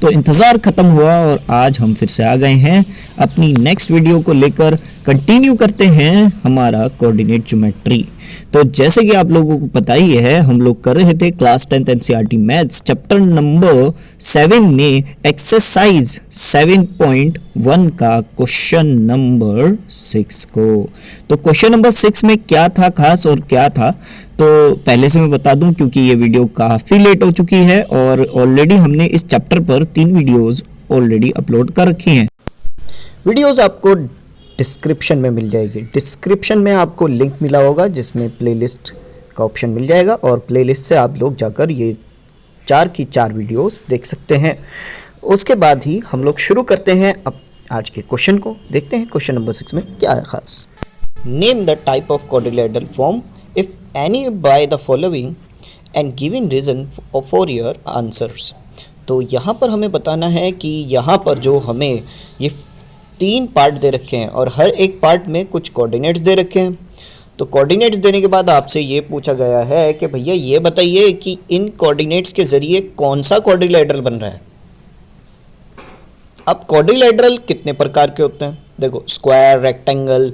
तो इंतज़ार ख़त्म हुआ और आज हम फिर से आ गए हैं अपनी नेक्स्ट वीडियो को लेकर। कंटिन्यू करते हैं हमारा कोऑर्डिनेट ज्योमेट्री। तो जैसे कि आप लोगों को पता ही है, हम लोग कर रहे थे class 10th NCERT maths chapter number 7 में एक्सरसाइज 7.1 का क्वेश्चन नंबर 6 को। तो क्वेश्चन नंबर 6 में क्या था खास और क्या था, तो पहले से मैं बता दूं क्योंकि ये वीडियो काफ़ी लेट हो चुकी है और ऑलरेडी हमने इस चैप्टर पर 3 वीडियोस ऑलरेडी अपलोड कर रखी हैं। वीडियोस आपको डिस्क्रिप्शन में मिल जाएगी। डिस्क्रिप्शन में आपको लिंक मिला होगा जिसमें प्लेलिस्ट का ऑप्शन मिल जाएगा और प्लेलिस्ट से आप लोग जाकर ये 4 की 4 वीडियोस देख सकते हैं। उसके बाद ही हम लोग शुरू करते हैं अब आज के क्वेश्चन को। देखते हैं क्वेश्चन नंबर 6 में क्या है खास। Name the type of quadrilateral form if any by the following and given reason for your answers. तो यहाँ पर हमें बताना है कि यहाँ पर जो हमें ये 3 पार्ट दे रखे हैं और हर एक पार्ट में कुछ कोऑर्डिनेट्स दे रखे हैं। तो कोऑर्डिनेट्स देने के बाद आपसे ये पूछा गया है कि भैया ये बताइए कि इन कोऑर्डिनेट्स के ज़रिए कौन सा क्वाड्रिलेटरल बन रहा है। अब क्वाड्रिलेटरल कितने प्रकार के होते हैं? देखो, square, rectangle,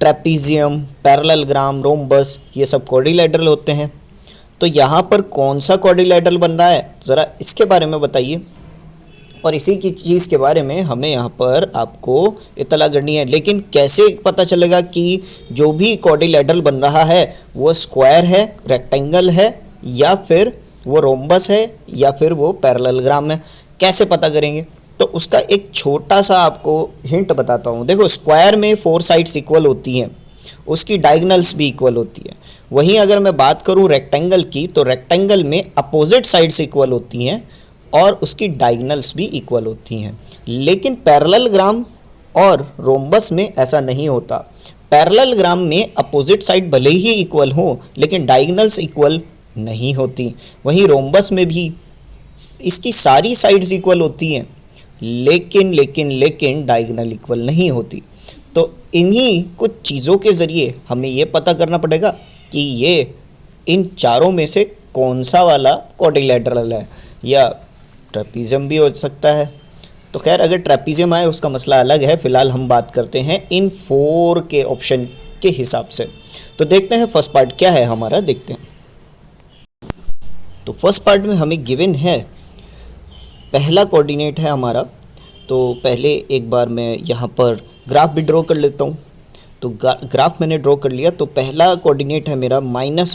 trapezium, parallelogram, rhombus, ये सब क्वाड्रिलेटरल होते हैं। तो यहाँ पर कौन सा क्वाड्रिलेटरल बन रहा है, ज़रा इसके बारे में बताइए। और इसी की चीज़ के बारे में हमें यहाँ पर आपको इत्तला करनी है। लेकिन कैसे पता चलेगा कि जो भी क्वाड्रिलेटरल बन रहा है वो स्क्वायर है, रेक्टेंगल है, या फिर वो रोम्बस है, या फिर वो पैरेललोग्राम है? कैसे पता करेंगे? तो उसका एक छोटा सा आपको हिंट बताता हूँ। देखो, स्क्वायर में 4 साइड्स इक्वल होती हैं, उसकी डायगोनल्स भी इक्वल होती है। वहीं अगर मैं बात करूँ रेक्टेंगल की, तो रेक्टेंगल में अपोजिट साइड्स इक्वल होती हैं और उसकी डायगोनल्स भी इक्वल होती हैं। लेकिन पैरेललोग्राम और रोम्बस में ऐसा नहीं होता। पैरेललोग्राम में अपोजिट साइड भले ही इक्वल हो लेकिन डायगोनल्स इक्वल नहीं होती। वहीं रोम्बस में भी इसकी सारी साइड्स इक्वल होती हैं लेकिन डायगोनल इक्वल नहीं होती। तो इन्हीं कुछ चीज़ों के ज़रिए हमें ये पता करना पड़ेगा कि ये इन चारों में से कौन सा वाला क्वाड्रिलेटरल है, या ट्रेपीजियम भी हो सकता है। तो खैर, अगर ट्रेपीजियम आए उसका मसला अलग है। फ़िलहाल हम बात करते हैं इन 4 के ऑप्शन के हिसाब से। तो देखते हैं फर्स्ट पार्ट क्या है हमारा, देखते हैं। तो फर्स्ट पार्ट में हमें गिवन है, पहला कोऑर्डिनेट है हमारा। तो पहले एक बार मैं यहाँ पर ग्राफ भी ड्रॉ कर लेता हूँ। तो ग्राफ मैंने ड्रॉ कर लिया। तो पहला कोऑर्डिनेट है मेरा -1,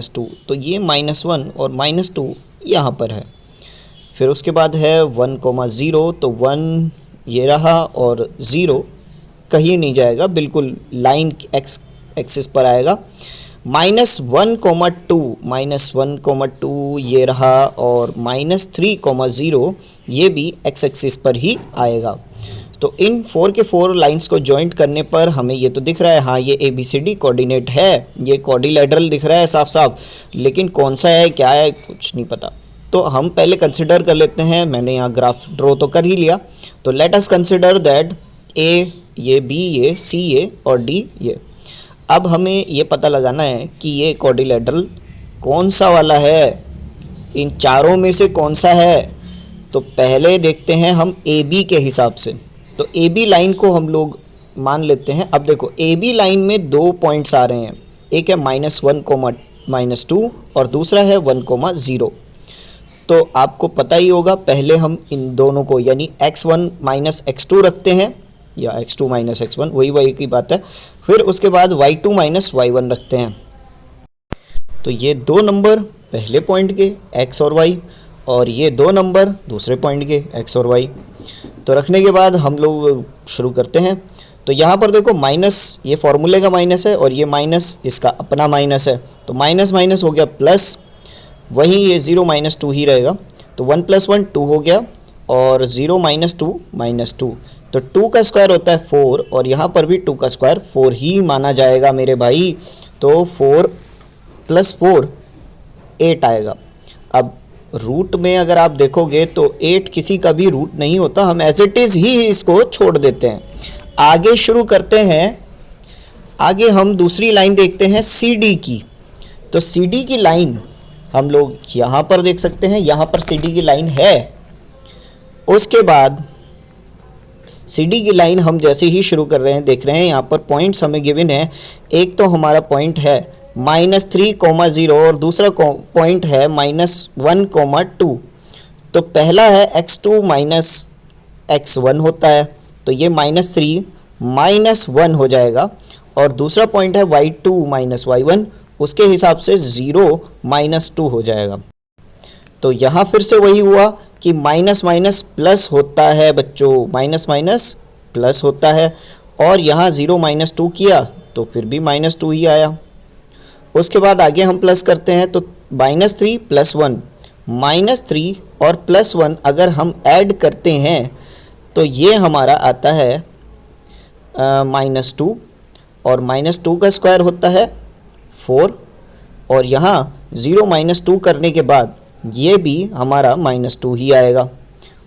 -2। तो ये -1 और -2 यहाँ पर है। फिर उसके बाद है 1, 0। तो 1 ये रहा और 0 कहीं नहीं जाएगा, बिल्कुल लाइन एक्स एक्सिस पर आएगा। -1, -2 ये रहा और -3, 0 ये भी एक्स एक्सिस पर ही आएगा। तो इन 4 के 4 लाइंस को जॉइंट करने पर हमें ये तो दिख रहा है, हाँ ये ABCD कोऑर्डिनेट है, ये क्वाड्रिलेटरल दिख रहा है साफ साफ। लेकिन कौन सा है, क्या है, कुछ नहीं पता। तो हम पहले कंसिडर कर लेते हैं। मैंने यहाँ ग्राफ ड्रॉ तो कर ही लिया। तो let us consider that A ये, B ये, C ये और D ये। अब हमें ये पता लगाना है कि ये क्वाड्रिलेटरल कौन सा वाला है, इन चारों में से कौन सा है। तो पहले देखते हैं हम AB के हिसाब से। तो AB लाइन को हम लोग मान लेते हैं। अब देखो, AB लाइन में 2 पॉइंट्स आ रहे हैं, एक है -1, -2 और दूसरा है 1, 0। तो आपको पता ही होगा, पहले हम इन दोनों को यानी x1 - x2 रखते हैं, या x2 - x1, वही की बात है। फिर उसके बाद y2 - y1 रखते हैं। तो ये 2 नंबर पहले पॉइंट के x और y, और ये 2 नंबर दूसरे पॉइंट के x और y। तो रखने के बाद हम लोग शुरू करते हैं। तो यहाँ पर देखो, माइनस ये फॉर्मूले का माइनस है और ये माइनस इसका अपना माइनस है। तो माइनस माइनस हो गया प्लस, वहीं ये 0 - 2 ही रहेगा। तो 1 + 1 2 हो गया और 0 - 2 -2। तो 2 का स्क्वायर होता है 4 और यहाँ पर भी 2 का स्क्वायर 4 ही माना जाएगा मेरे भाई। तो 4 + 4 8 आएगा। अब रूट में अगर आप देखोगे तो 8 किसी का भी रूट नहीं होता, हम एज इट इज़ ही इसको छोड़ देते हैं। आगे शुरू करते हैं। आगे हम दूसरी लाइन देखते हैं CD की। तो CD की लाइन हम लोग यहाँ पर देख सकते हैं, यहाँ पर CD की लाइन है उसके बाद सी डी की लाइन हम जैसे ही शुरू कर रहे हैं, देख रहे हैं यहाँ पर पॉइंट्स हमें गिवन है। एक तो हमारा पॉइंट है -3,0 और दूसरा पॉइंट है -1,2। तो पहला है x2 माइनस x1 होता है, तो ये -3 -1 हो जाएगा। और दूसरा पॉइंट है y2 माइनस y1, उसके हिसाब से 0 -2 हो जाएगा। तो यहाँ फिर से वही हुआ कि माइनस माइनस प्लस होता है बच्चों, माइनस माइनस प्लस होता है। और यहाँ 0 -2 किया तो फिर भी -2 ही आया। उसके बाद आगे हम प्लस करते हैं, तो -3 + 1, -3 और +1 अगर हम ऐड करते हैं तो ये हमारा आता है -2, और -2 का स्क्वायर होता है 4। और यहाँ 0 -2 करने के बाद ये भी हमारा -2 ही आएगा।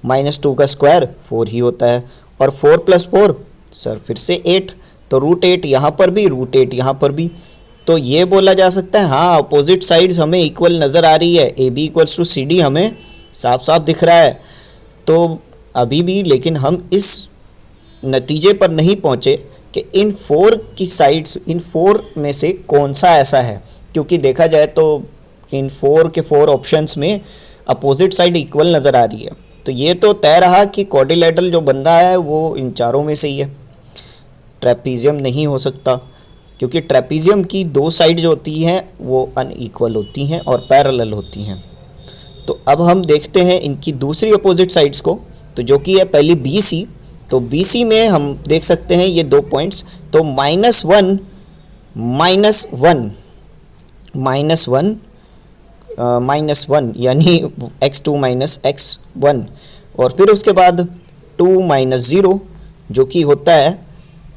-2 का स्क्वायर 4 ही होता है, और 4 + 4 सर फिर से 8, तो √8 यहाँ पर भी, √8 यहाँ पर भी। तो ये बोला जा सकता है हाँ अपोजिट साइड्स हमें इक्वल नज़र आ रही है, AB = CD हमें साफ साफ दिख रहा है। तो अभी भी लेकिन हम इस नतीजे पर नहीं पहुँचे कि इन 4 की साइड्स, इन 4 में से कौन सा ऐसा है, क्योंकि देखा जाए तो इन 4 के 4 ऑप्शंस में अपोजिट साइड इक्वल नज़र आ रही है। तो ये तो तय रहा कि क्वाड्रिलेटरल जो बन रहा है वो इन चारों में से ही है, ट्रेपीजियम नहीं हो सकता, क्योंकि ट्रेपीजियम की 2 साइड जो होती हैं वो अनइक्वल होती हैं और पैरेलल होती हैं। तो अब हम देखते हैं इनकी दूसरी अपोजिट साइड्स को, तो जो कि है पहली BC। तो BC में हम देख सकते हैं ये 2 पॉइंट्स, तो -1 -1 यानी x2 माइनस x1, और फिर उसके बाद 2 - 0 जो कि होता है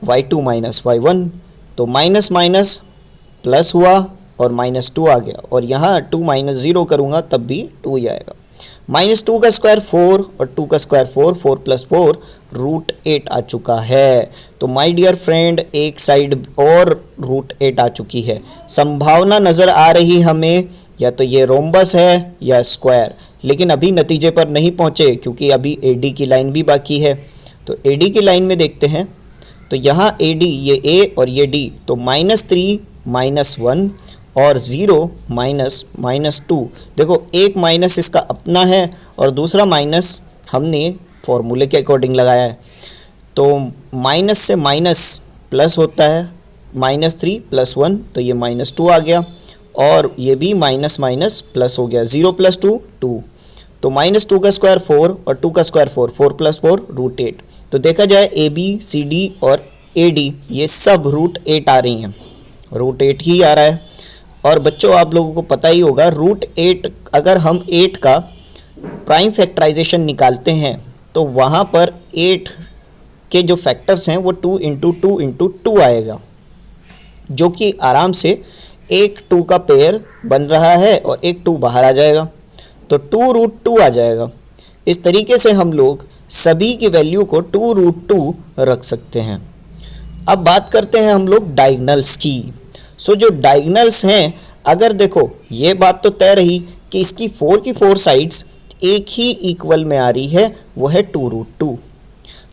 y2 माइनस y1। तो माइनस माइनस प्लस हुआ और -2 आ गया, और यहाँ 2 - 0 करूँगा तब भी 2 ही आएगा। -2 का स्क्वायर 4 और 2 का स्क्वायर 4, 4 + 4 √8 आ चुका है। तो माय डियर फ्रेंड एक साइड और √8 आ चुकी है। संभावना नज़र आ रही हमें या तो ये रोम्बस है या स्क्वायर, लेकिन अभी नतीजे पर नहीं पहुँचे क्योंकि अभी AD की लाइन भी बाकी है। तो AD की लाइन में देखते हैं, तो यहाँ AD ये A और ये D, तो -3 -1 और 0 -2। देखो एक माइनस इसका अपना है और दूसरा माइनस हमने फॉर्मूले के अकॉर्डिंग लगाया है। तो माइनस से माइनस प्लस होता है, -3 + 1, तो ये -2 आ गया, और ये भी माइनस माइनस प्लस हो गया, 0 + 2 2। तो -2 का स्क्वायर 4 और 2 का स्क्वायर 4, 4 + 4 √8। तो देखा जाए AB CD और AD ये सब √8 आ रही हैं, √8 ही आ रहा है। और बच्चों आप लोगों को पता ही होगा √8 अगर हम 8 का प्राइम फैक्टराइजेशन निकालते हैं तो वहाँ पर 8 के जो फैक्टर्स हैं वो 2 × 2 × 2 आएगा, जो कि आराम से एक 2 का पेयर बन रहा है और एक 2 बाहर आ जाएगा, तो 2√2 आ जाएगा। इस तरीके से हम लोग सभी की वैल्यू को 2√2 रख सकते हैं। अब बात करते हैं हम लोग डायगनल्स की। सो जो डायगनल्स हैं, अगर देखो ये बात तो तय रही कि इसकी 4 की 4 साइड्स एक ही इक्वल में आ रही है, वो है 2√2।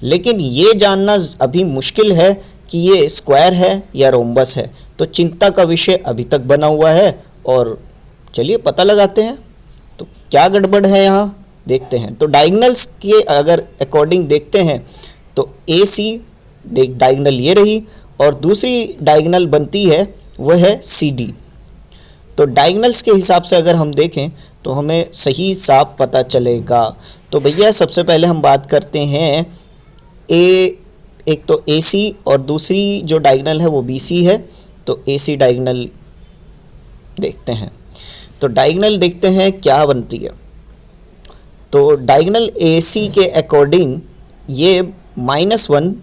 लेकिन ये जानना अभी मुश्किल है कि ये स्क्वायर है या रोम्बस है, तो चिंता का विषय अभी तक बना हुआ है। और चलिए पता लगाते हैं तो क्या गड़बड़ है यहाँ देखते हैं। तो डायगनल्स के अगर अकॉर्डिंग देखते हैं तो AC डायगनल ये रही, और दूसरी डायगनल बनती है वह है CD। तो डायगनल्स के हिसाब से अगर हम देखें तो हमें सही साफ पता चलेगा। तो भैया सबसे पहले हम बात करते हैं एक तो AC और दूसरी जो डायगनल है वो BC है। तो AC डायगनल देखते हैं, तो डायगनल देखते हैं क्या बनती है। तो डायगनल AC के अकॉर्डिंग ये -1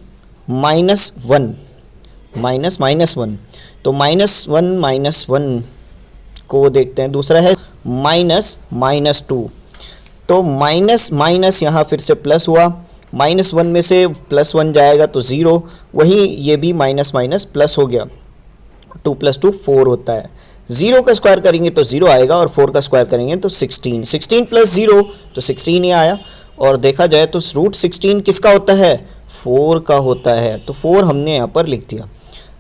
-1 -1, तो -1 को देखते हैं। दूसरा है -2, तो माइनस यहाँ फिर से प्लस हुआ, -1 में से +1 जाएगा तो 0, वहीं ये भी माइनस प्लस हो गया, 2 + 2 4 होता है। 0 का स्क्वायर करेंगे तो 0 आएगा और 4 का स्क्वायर करेंगे तो 16 + 0 तो 16 ही आया। और देखा जाए तो रूट 16 किसका होता है, 4 का होता है, तो 4 हमने यहाँ पर लिख दिया।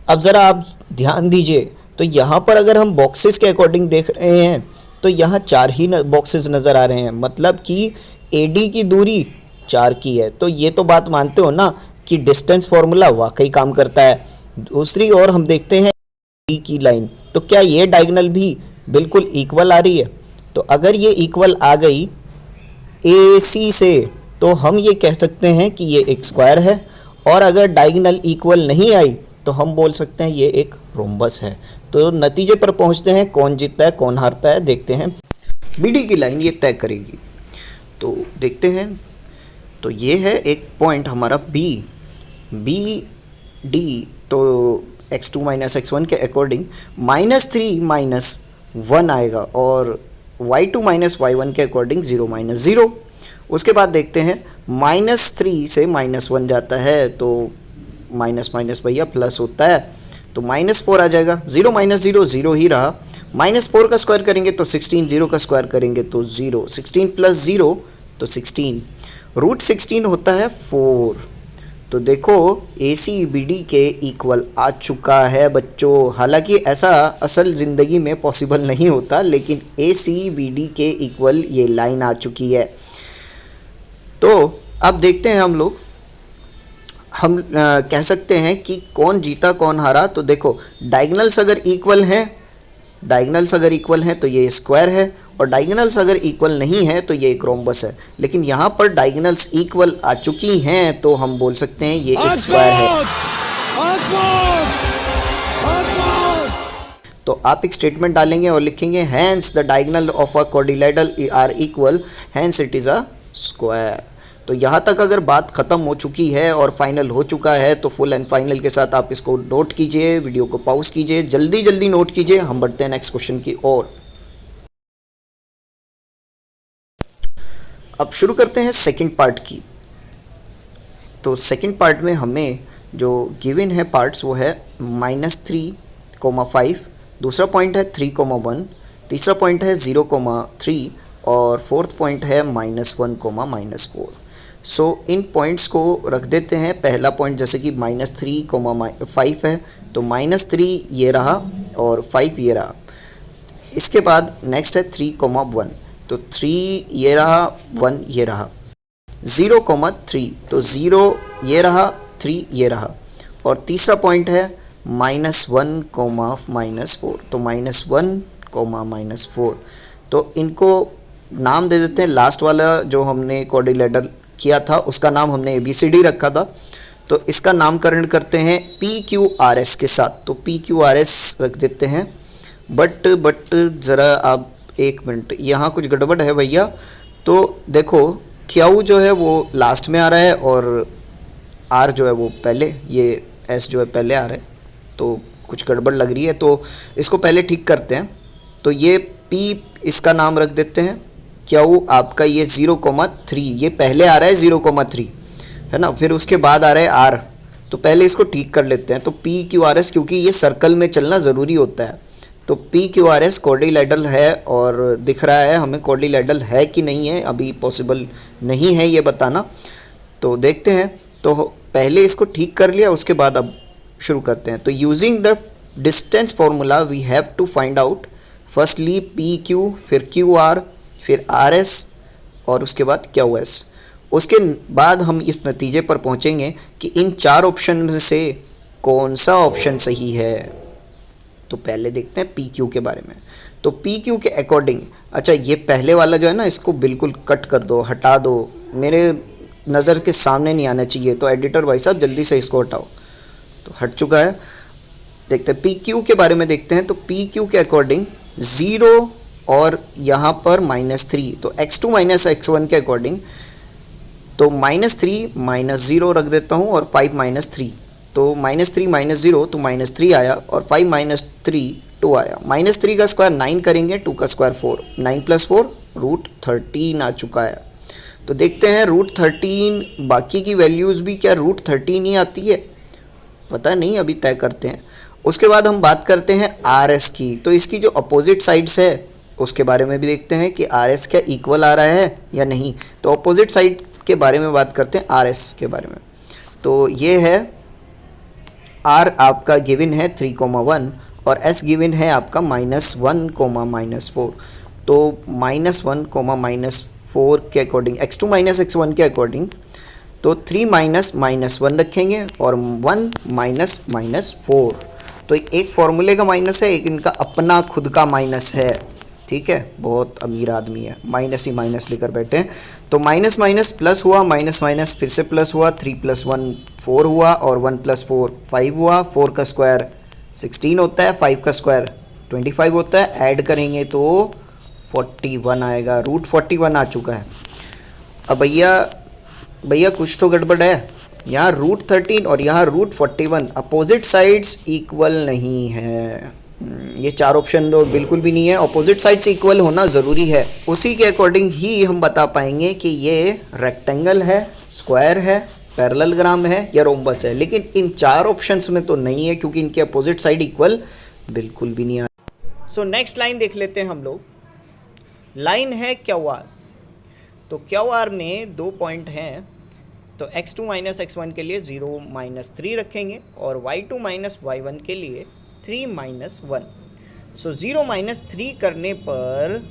अब ज़रा आप ध्यान दीजिए, तो यहाँ पर अगर हम बॉक्सेस के अकॉर्डिंग देख रहे हैं तो यहाँ 4 ही बॉक्सेस नज़र आ रहे हैं, मतलब कि AD की दूरी 4 की है। तो ये तो बात मानते हो ना कि डिस्टेंस फार्मूला वाकई काम करता है। दूसरी ओर हम देखते हैं D की लाइन, तो क्या ये डायगोनल भी बिल्कुल इक्वल आ रही है? तो अगर ये इक्वल आ गई AC से तो हम ये कह सकते हैं कि ये एक स्क्वायर है, और अगर डायगोनल इक्वल नहीं आई तो हम बोल सकते हैं ये एक रोम्बस है। तो नतीजे पर पहुंचते हैं, कौन जीतता है कौन हारता है देखते हैं। BD की लाइन ये तय करेगी, तो देखते हैं। तो ये है एक पॉइंट हमारा BD, तो x2 माइनस x1 के अकॉर्डिंग -3 -1 आएगा, और y2 माइनस y1 के अकॉर्डिंग 0 -0। उसके बाद देखते हैं -3 से -1 जाता है, तो माइनस माइनस भैया प्लस होता है, तो -4 आ जाएगा। 0 -0 0 ही रहा। -4 का स्क्वायर करेंगे तो 16, 0 का स्क्वायर करेंगे तो 0, 16 + 0 तो 16, रूट 16 होता है 4। तो देखो ACBD के इक्वल आ चुका है बच्चों। हालांकि ऐसा असल ज़िंदगी में पॉसिबल नहीं होता, लेकिन ACBD के इक्वल ये लाइन आ चुकी है। तो अब देखते हैं हम कह सकते हैं कि कौन जीता कौन हारा। तो देखो डायगोनल्स अगर इक्वल हैं तो ये स्क्वायर है, और डायगोनल्स अगर इक्वल नहीं है तो ये एक रोम्बस है। लेकिन यहाँ पर डायगोनल्स इक्वल आ चुकी हैं तो हम बोल सकते हैं ये एक स्क्वायर है। तो आप एक स्टेटमेंट डालेंगे और लिखेंगे hence the diagonal of a quadrilateral are equal, hence it is a square. तो यहाँ तक अगर बात ख़त्म हो चुकी है और फाइनल हो चुका है, तो फुल एंड फाइनल के साथ आप इसको नोट कीजिए, वीडियो को पॉज कीजिए, जल्दी जल्दी नोट कीजिए। हम बढ़ते हैं नेक्स्ट क्वेश्चन की ओर। अब शुरू करते हैं सेकंड पार्ट की। तो सेकंड पार्ट में हमें जो गिवन है पार्ट्स वो है -3,5, दूसरा पॉइंट है 3,1, तीसरा पॉइंट है 0,3, और फोर्थ पॉइंट है -1,-4। सो इन पॉइंट्स को रख देते हैं। पहला पॉइंट जैसे कि -3,5 है, तो -3 ये रहा और 5 ये रहा। इसके बाद नेक्स्ट है 3,1, तो 3 ये रहा, 1 ये रहा। 0,3, तो 0 ये रहा, 3 ये रहा। और तीसरा पॉइंट है -1, -4, तो -1, -4। तो इनको नाम दे देते हैं। लास्ट वाला जो हमने क्वाड्रिलेटरल किया था उसका नाम हमने ABCD रखा था, तो इसका नामकरण करते हैं PQRS के साथ। तो PQRS रख देते हैं। बट ज़रा आप एक मिनट, यहाँ कुछ गड़बड़ है भैया। तो देखो Q जो है वो लास्ट में आ रहा है और R जो है वो पहले, ये S जो है पहले आ रहा है, तो कुछ गड़बड़ लग रही है, तो इसको पहले ठीक करते हैं। तो ये P इसका नाम रख देते हैं, Q आपका ये 0,3 ये पहले आ रहा है 0,3 है ना, फिर उसके बाद आ रहा है R, तो पहले इसको ठीक कर लेते हैं। तो PQRS, क्योंकि ये सर्कल में चलना ज़रूरी होता है, तो PQRS क्वाड्रिलेटरल है और दिख रहा है हमें क्वाड्रिलेटरल है कि नहीं है, अभी पॉसिबल नहीं है ये बताना, तो देखते हैं। तो पहले इसको ठीक कर लिया, उसके बाद अब शुरू करते हैं। तो using the distance formula we have to find out firstly PQ, फिर QR, फिर RS और उसके बाद QS। उसके बाद हम इस नतीजे पर पहुंचेंगे कि इन 4 ऑप्शन में से कौन सा ऑप्शन सही है। तो पहले देखते हैं PQ के बारे में। तो PQ के अकॉर्डिंग, अच्छा ये पहले वाला जो है ना, इसको बिल्कुल कट कर दो, हटा दो, मेरे नज़र के सामने नहीं आना चाहिए। तो एडिटर भाई साहब जल्दी से इसको हटाओ। तो हट चुका है। देखते हैं PQ के बारे में देखते हैं। तो PQ के अकॉर्डिंग 0 और यहाँ पर -3, तो x2 माइनस x1 के अकॉर्डिंग तो -3 -0 रख देता हूँ और 5 -3, तो -3 -0 तो -3 आया और 5 -3 2 आया। -3 का स्क्वायर 9 करेंगे, 2 का स्क्वायर 4, 9 + 4 √13 आ चुका है। तो देखते हैं √13 बाकी की वैल्यूज़ भी क्या √13 ही आती है, पता नहीं, अभी तय करते हैं। उसके बाद हम बात करते हैं RS की। तो इसकी जो अपोजिट साइड्स है उसके बारे में भी देखते हैं कि RS क्या इक्वल आ रहा है या नहीं। तो अपोजिट साइड के बारे में बात करते हैं, आर एस के बारे में। तो ये है आर आपका गिवन है 3,1 और एस गिवन है आपका -1, -4। तो -1, -4 के अकॉर्डिंग, x2 - x1 के अकॉर्डिंग तो 3 -1 रखेंगे और 1 -4। तो एक फॉर्मूले का माइनस है, एक इनका अपना खुद का माइनस है, ठीक है। बहुत अमीर आदमी है, माइनस ही माइनस लेकर बैठे हैं। तो माइनस माइनस प्लस हुआ, माइनस माइनस फिर से प्लस हुआ, 3 + 1 4 हुआ और 1 + 4 5 हुआ। 4 का स्क्वायर 16 होता है, 5 का स्क्वायर 25 होता है। ऐड करेंगे तो 41 आएगा, √41 आ चुका है। अब भैया कुछ तो गड़बड़ है, यहाँ √13 और यहाँ √41 अपोजिट साइड्स इक्वल नहीं है। ये 4 ऑप्शन तो बिल्कुल भी नहीं है, अपोजिट साइड्स इक्वल होना ज़रूरी है। उसी के अकॉर्डिंग ही हम बता पाएंगे कि ये रेक्टेंगल है, स्क्वायर है, पैरेललोग्राम है या रोम्बस है। लेकिन इन 4 ऑप्शंस में तो नहीं है, क्योंकि इनके अपोजिट साइड इक्वल बिल्कुल भी नहीं है। सो नेक्स्ट लाइन देख लेते हैं हम लोग। लाइन है QR। तो QR में 2 पॉइंट हैं, तो x2 - x1 के लिए 0 - 3 रखेंगे और y2 - y1 के लिए 3 - 1। सो 0 - 3 करने पर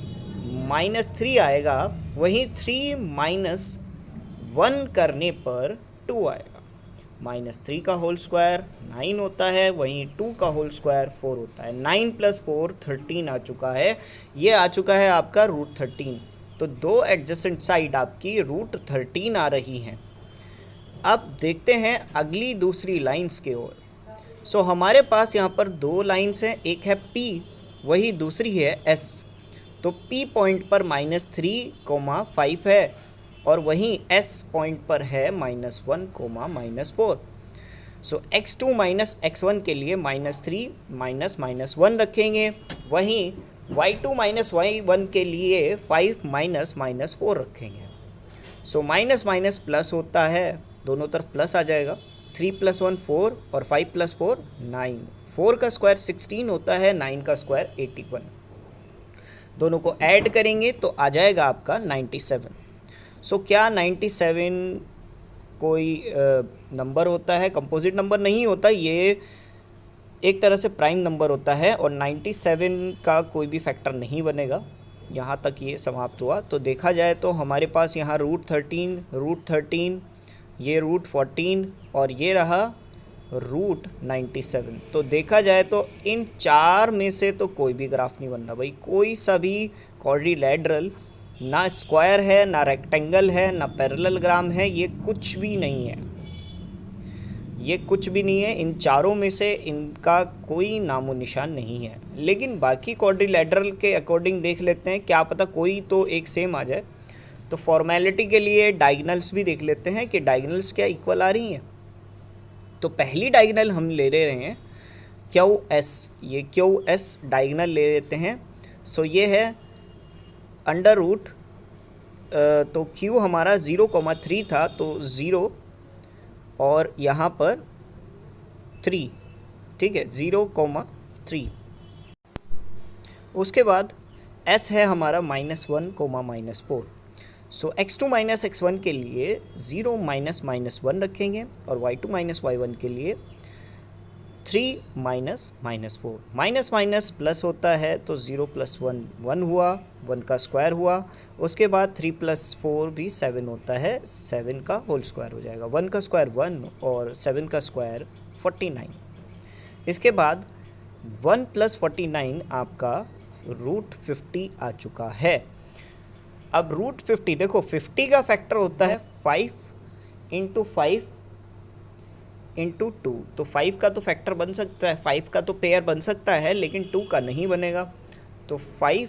-3 आएगा, वहीं 3 - 1 करने पर 2 आएगा। -3 का होल स्क्वायर 9 होता है, वहीं 2 का होल स्क्वायर 4 होता है। 9 + 4 13 आ चुका है। ये आ चुका है आपका √13। तो 2 एडजेसेंट साइड आपकी √13 आ रही हैं। अब देखते हैं अगली दूसरी लाइंस के ओर। सो हमारे पास यहाँ पर 2 लाइंस हैं, एक है P, वही दूसरी है S। तो P पॉइंट पर -3, 5 है और वहीं S पॉइंट पर है -1, -4। सो x2 - x1 के लिए -3 -1 रखेंगे, वहीं y2 - y1 के लिए 5 -4 रखेंगे। सो माइनस माइनस प्लस होता है, दोनों तरफ प्लस आ जाएगा। 3 + 1 4 और 5 + 4 9। 4 का स्क्वायर 16 होता है, 9 का स्क्वायर 81। दोनों को ऐड करेंगे तो आ जाएगा आपका 97। सो क्या 97 कोई नंबर होता है? कंपोजिट नंबर नहीं होता, ये एक तरह से प्राइम नंबर होता है और 97 का कोई भी फैक्टर नहीं बनेगा। यहाँ तक ये समाप्त हुआ। तो देखा जाए तो हमारे पास यहाँ √13, ये √14 और ये रहा √97। तो देखा जाए तो इन 4 में से तो कोई भी ग्राफ नहीं बन रहा भाई। कोई सा भी क्वाड्रिलैटरल, ना स्क्वायर है, ना रेक्टेंगल है, ना पैरेललोग्राम है, ये कुछ भी नहीं है। ये कुछ भी नहीं है। इन चारों में से इनका कोई नामो निशान नहीं है। लेकिन बाकी क्वाड्रिलैटरल के अकॉर्डिंग देख लेते हैं, क्या पता कोई तो एक सेम आ जाए। तो फॉर्मेलिटी के लिए डायगनल्स भी देख लेते हैं कि डायगनल्स क्या इक्वल आ रही हैं। तो पहली डायगनल हम ले रहे हैं QS, ये QS डायगनल ले लेते हैं। सो ये है अंडर रूट, तो Q हमारा 0,3 था, तो 0 और यहाँ पर 3, ठीक है, 0,3। उसके बाद S है हमारा -1, -4। सो x2 - x1 के लिए 0 -1 रखेंगे और y2 - y1 के लिए 3 -4। माइनस माइनस प्लस होता है, तो 0 + 1 1 हुआ, 1 का स्क्वायर हुआ। उसके बाद 3 + 4 भी 7 होता है, 7 का होल स्क्वायर हो जाएगा। 1 का स्क्वायर 1 और 7 का स्क्वायर 49। इसके बाद 1 + 49 आपका √50 आ चुका है। अब √50 देखो, 50 का फैक्टर होता है 5 × 5 × 2। तो 5 का तो फैक्टर बन सकता है, 5 का तो पेयर बन सकता है, लेकिन 2 का नहीं बनेगा। तो 5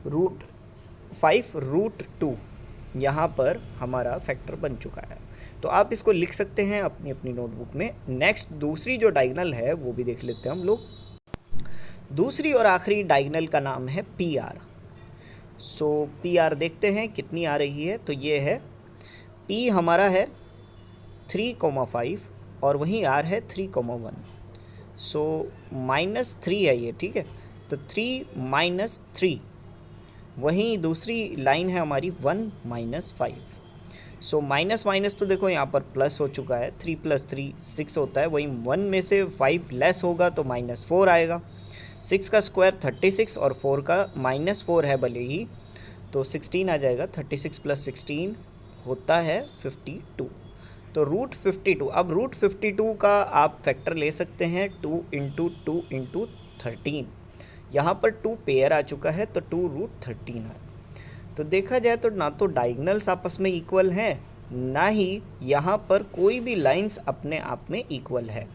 √2 यहाँ पर हमारा फैक्टर बन चुका है। तो आप इसको लिख सकते हैं अपनी अपनी नोटबुक में। नेक्स्ट दूसरी जो डायगनल है वो भी देख लेते हैं हम लोग। दूसरी और आखिरी डायगनल का नाम है PR। सो PR देखते हैं कितनी आ रही है। तो ये है P हमारा है 3,5 और वहीं R है 3,1। सो -3 है ये, ठीक है। तो 3 - 3, वहीं दूसरी लाइन है हमारी 1 - 5। सो माइनस माइनस तो देखो यहाँ पर प्लस हो चुका है, 3 + 3 6 होता है, वहीं 1 में से 5 लेस होगा तो -4 आएगा। 6 का स्क्वायर 36 और 4 का -4 है भले ही, तो 16 आ जाएगा। 36 + 16 होता है 52। तो रूट 52, अब रूट 52 का आप फैक्टर ले सकते हैं 2 × 2 × 13। यहाँ पर 2 पेयर आ चुका है तो 2√13 है। तो देखा जाए तो ना तो डायगनल्स आपस में इक्वल हैं, ना ही यहाँ पर कोई भी लाइंस अपने आप में इक्वल है।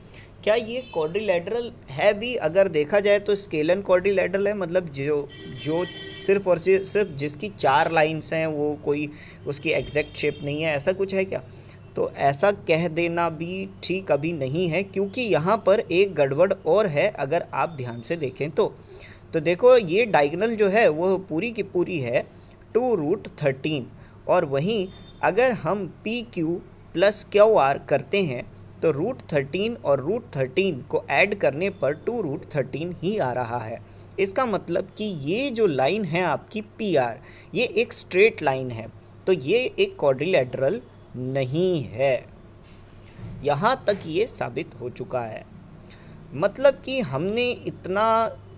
क्या ये क्वाड्रिलेटरल है भी? अगर देखा जाए तो स्केलन क्वाड्रिलेटरल है, मतलब जो सिर्फ और सिर्फ जिसकी 4 लाइंस हैं वो कोई उसकी एग्जैक्ट शेप नहीं है, ऐसा कुछ है क्या? तो ऐसा कह देना भी ठीक अभी नहीं है, क्योंकि यहाँ पर एक गड़बड़ और है अगर आप ध्यान से देखें तो देखो ये डायगोनल जो है वो पूरी की पूरी है 2√13, और वहीं अगर हम PQ + QR करते हैं तो √13 और √13 को ऐड करने पर 2√13 ही आ रहा है। इसका मतलब कि ये जो लाइन है आपकी PR, ये एक स्ट्रेट लाइन है, तो ये एक क्वाड्रिलेटरल नहीं है। यहाँ तक ये साबित हो चुका है। मतलब कि हमने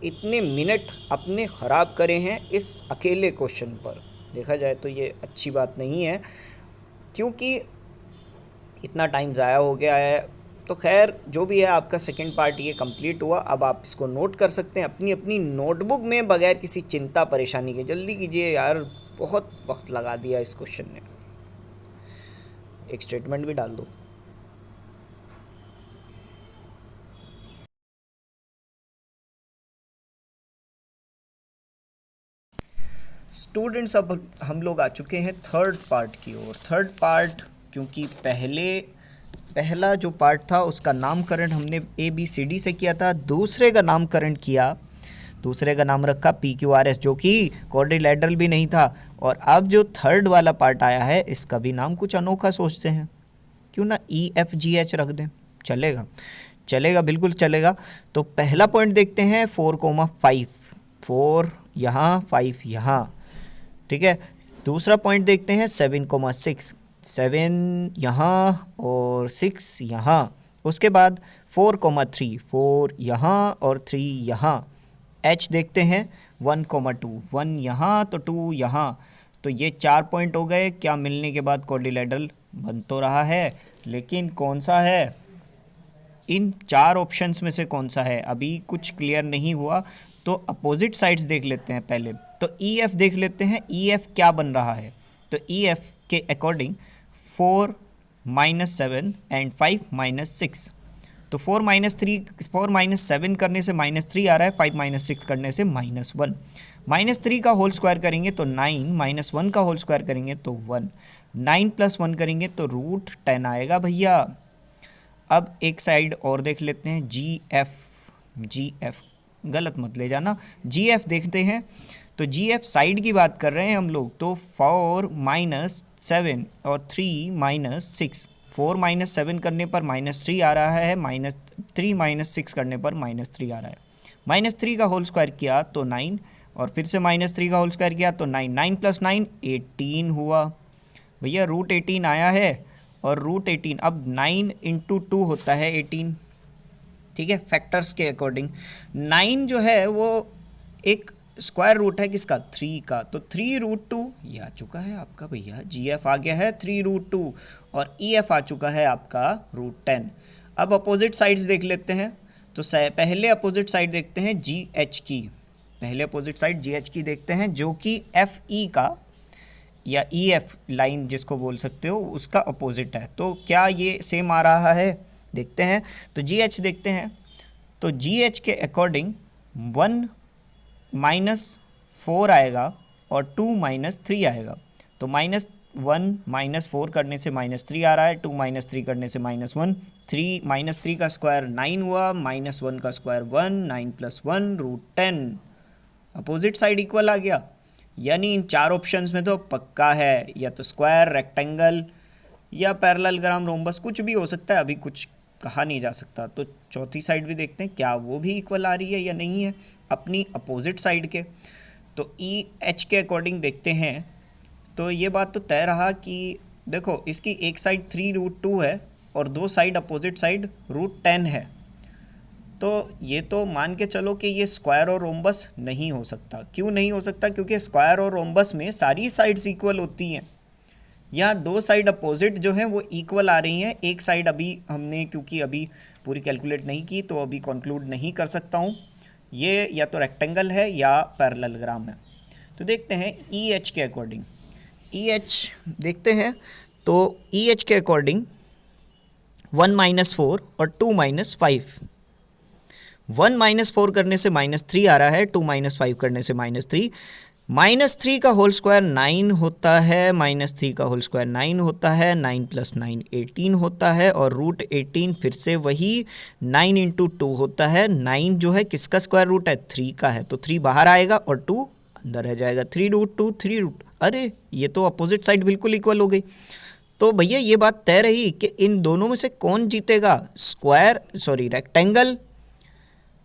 इतने मिनट अपने ख़राब करे हैं इस अकेले क्वेश्चन पर। देखा जाए तो ये अच्छी बात नहीं है, क्योंकि इतना टाइम ज़ाया हो गया है। तो खैर जो भी है, आपका सेकंड पार्ट ये कंप्लीट हुआ। अब आप इसको नोट कर सकते हैं अपनी अपनी नोटबुक में बगैर किसी चिंता परेशानी के। जल्दी कीजिए यार, बहुत वक्त लगा दिया इस क्वेश्चन ने। एक स्टेटमेंट भी डाल दो। स्टूडेंट्स, अब हम लोग आ चुके हैं थर्ड पार्ट की ओर। थर्ड पार्ट, क्योंकि पहला जो पार्ट था उसका नामकरण हमने ABCD से किया था, दूसरे का नामकरण किया, दूसरे का नाम रखा PQRS, जो कि क्वाड्रिलेटरल भी नहीं था। और अब जो थर्ड वाला पार्ट आया है इसका भी नाम कुछ अनोखा सोचते हैं, क्यों ना EFGH रख दें, चलेगा, बिल्कुल चलेगा। तो पहला पॉइंट देखते हैं 4,5, 4 यहाँ 5 यहाँ, ठीक है। दूसरा पॉइंट देखते हैं 7,6, 7 यहाँ और 6 यहाँ। उसके बाद 4,3, 4 यहाँ और 3 यहाँ। H देखते हैं 1,2, 1 यहाँ तो 2 यहाँ। तो ये 4 पॉइंट हो गए। क्या मिलने के बाद क्वाड्रिलेटरल बन तो रहा है, लेकिन कौन सा है, इन 4 ऑप्शंस में से कौन सा है अभी कुछ क्लियर नहीं हुआ। तो अपोजिट साइड्स देख लेते हैं पहले। तो EF देख लेते हैं, EF क्या बन रहा है। तो EF के अकॉर्डिंग 4 - 7 एंड 5 - 6। तो 4 - 7 करने से -3 आ रहा है, 5 - 6 करने से -1। -3 का होल स्क्वायर करेंगे तो 9, -1 का होल स्क्वायर करेंगे तो 1, 9 + 1 करेंगे तो √10 आएगा भैया। अब एक साइड और देख लेते हैं, GF गलत मत ले जाना, GF देखते हैं। तो GF साइड की बात कर रहे हैं हम लोग। तो 4 - 7 और 3 - 6, 4 - 7 करने पर -3 आ रहा है, -3 - 6 करने पर -3 आ रहा है। -3 का होल स्क्वायर किया तो 9, और फिर से -3 का होल स्क्वायर किया तो 9, 9 + 9 18 हुआ भैया, √18 आया है। और √18, अब 9 × 2 होता है 18, ठीक है। फैक्टर्स के अकॉर्डिंग 9 जो है वो एक स्क्वायर रूट है किसका, 3 का। तो 3√2 ये आ चुका है आपका भैया, GF आ गया है 3√2, और EF आ चुका है आपका √10। अब अपोजिट साइड्स देख लेते हैं। तो पहले अपोजिट साइड देखते हैं GH की, पहले अपोजिट साइड GH की देखते हैं, जो कि FE का या EF लाइन जिसको बोल सकते हो उसका अपोजिट है। तो क्या ये सेम आ रहा है, देखते हैं। तो GH देखते हैं। तो GH के अकॉर्डिंग 1 - 4 आएगा और 2 - 3 आएगा। तो -1 - 4 करने से -3 आ रहा है, 2 - 3 करने से -1, 3 - 3 का स्क्वायर 9 हुआ, -1 का स्क्वायर 1, 9 + 1 √10। अपोजिट साइड इक्वल आ गया, यानी इन 4 ऑप्शंस में तो पक्का है, या तो स्क्वायर, रेक्टेंगल या पैरेललोग्राम, रोम्बस, कुछ भी हो सकता है, अभी कुछ कहा नहीं जा सकता। तो चौथी साइड भी देखते हैं क्या वो भी इक्वल आ रही है या नहीं है अपनी अपोजिट साइड के। तो EH के अकॉर्डिंग देखते हैं। तो ये बात तो तय रहा कि देखो इसकी एक साइड 3√2 है और दो साइड अपोजिट साइड √10 है, तो ये तो मान के चलो कि ये स्क्वायर और रोम्बस नहीं हो सकता। क्यों नहीं हो सकता? क्योंकि स्क्वायर और रोम्बस में सारी साइड्स इक्वल होती हैं। यहाँ दो साइड अपोजिट जो हैं वो इक्वल आ रही हैं। एक साइड अभी हमने क्योंकि अभी पूरी कैलकुलेट नहीं की तो अभी कंक्लूड नहीं कर सकता हूँ। ये या तो रेक्टेंगल है या पैरेललोग्राम है। तो देखते हैं EH के अकॉर्डिंग। EH देखते हैं तो EH के अकॉर्डिंग 1 - 4 और 2 - 5। 1 - 4 करने से -3 आ रहा है, 2 - 5 करने से -3। -3 का होल स्क्वायर 9 होता है, -3 का होल स्क्वायर 9 होता है, 9 + 9 18 होता है और √18 फिर से वही 9 × 2 होता है। 9 जो है किसका स्क्वायर रूट है? 3 का है, तो 3 बाहर आएगा और 2 अंदर रह जाएगा। 3√2 3 अरे ये तो अपोजिट साइड बिल्कुल इक्वल हो गई। तो भैया ये बात तय रही कि इन दोनों में से कौन जीतेगा,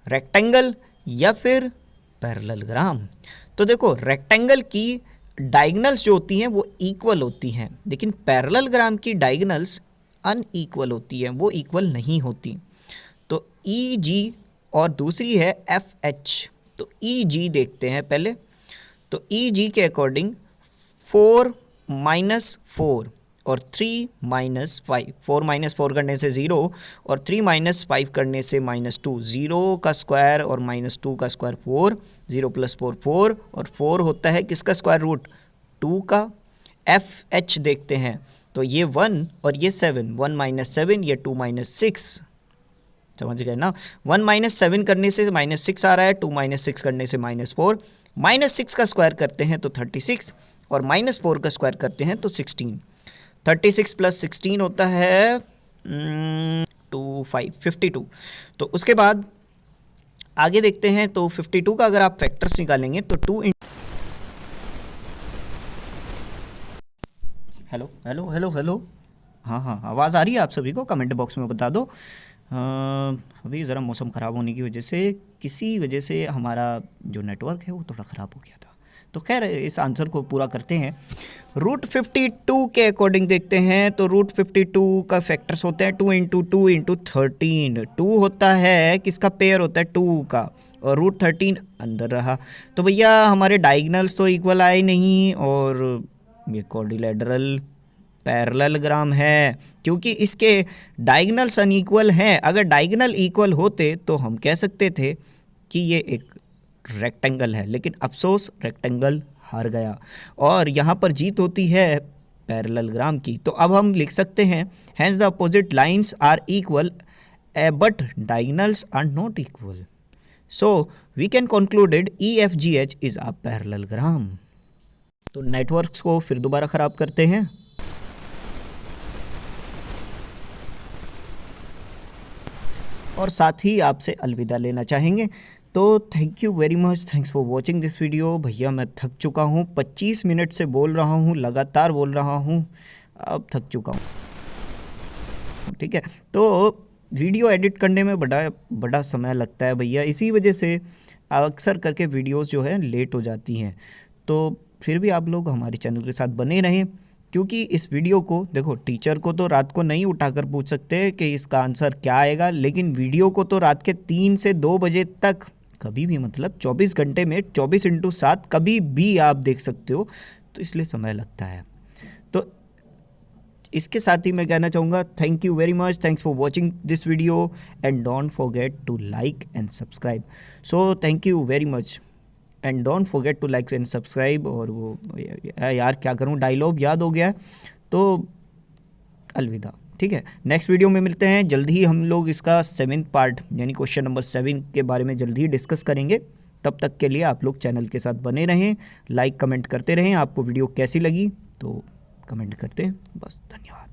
रेक्टेंगल या फिर पैरेललोग्राम। तो देखो रेक्टेंगल की डायगोनल्स जो होती हैं वो इक्वल होती हैं, लेकिन पैरेललोग्राम की डायगोनल्स अनइक्वल होती हैं, वो इक्वल नहीं होती। तो EG और दूसरी है FH। तो EG देखते हैं पहले। तो EG के अकॉर्डिंग 4 - 4 और 3 - 5। 4 - 4 करने से 0 और 3 - 5 करने से -2। 0 का स्क्वायर और -2 का स्क्वायर 4, 0 + 4 4 और 4 होता है किसका स्क्वायर रूट? 2 का। FH देखते हैं तो ये 1 और ये 7, 1 - 7 ये 2 - 6, समझ गए ना। 1 - 7 करने से -6 आ रहा है, 2 - 6 करने से -4। -6 का स्क्वायर करते हैं तो 36 और -4 का स्क्वायर करते हैं तो 16। 36 + 16 होता है 52। तो उसके बाद आगे देखते हैं तो 52 का अगर आप फैक्टर्स निकालेंगे तो 2 हेलो। हाँ, आवाज़ आ रही है आप सभी को? कमेंट बॉक्स में बता दो। अभी ज़रा मौसम ख़राब होने की वजह से किसी वजह से हमारा जो नेटवर्क है वो थोड़ा ख़राब हो गया था। तो खैर इस आंसर को पूरा करते हैं। √52 के अकॉर्डिंग देखते हैं तो √52 का फैक्टर्स होते हैं 2 × 2 × 13। 2 होता है किसका पेयर होता है? 2 का, और √13 अंदर रहा। तो भैया हमारे डायगोनल्स तो इक्वल आए नहीं और ये क्वाड्रिलेटरल पैरेललोग्राम है, क्योंकि इसके डायगोनल्स अनइक्वल हैं। अगर डायगोनल इक्वल होते तो हम कह सकते थे कि ये एक रेक्टेंगल है, लेकिन अफसोस रेक्टेंगल हार गया और यहाँ पर जीत होती है पैरेललोग्राम की। तो अब हम लिख सकते हैं hence the opposite lines are equal but diagonals are not equal, so we can concluded EFGH is a parallelogram. तो नेटवर्क्स को फिर दोबारा ख़राब करते हैं। और साथ ही आपसे अलविदा लेना चाहेंगे। तो thank you very much, thanks for watching this video. भैया मैं थक चुका हूँ, 25 मिनट से बोल रहा हूँ, लगातार बोल रहा हूँ, अब थक चुका हूँ। ठीक है, तो वीडियो एडिट करने में बड़ा समय लगता है भैया, इसी वजह से अक्सर करके वीडियोस जो है लेट हो जाती हैं। तो फिर भी आप लोग हमारे चैनल के साथ बने रहें, क्योंकि इस वीडियो को देखो, टीचर को तो रात को नहीं उठाकर पूछ सकते कि इसका आंसर क्या आएगा, लेकिन वीडियो को तो रात के 3 से 2 बजे तक कभी भी, मतलब 24 घंटे में 24 × 7 कभी भी आप देख सकते हो, तो इसलिए समय लगता है। तो इसके साथ ही मैं कहना चाहूँगा thank you very much, thanks for watching this video and don't forget to like and subscribe. So thank you very much and don't forget to like and subscribe. और वो यार क्या करूँ, डायलॉग याद हो गया, तो अलविदा। ठीक है, नेक्स्ट वीडियो में मिलते हैं जल्दी ही। हम लोग इसका 7th पार्ट यानी क्वेश्चन नंबर 7 के बारे में जल्दी ही डिस्कस करेंगे। तब तक के लिए आप लोग चैनल के साथ बने रहें, लाइक कमेंट करते रहें। आपको वीडियो कैसी लगी तो कमेंट करते हैं। बस, धन्यवाद।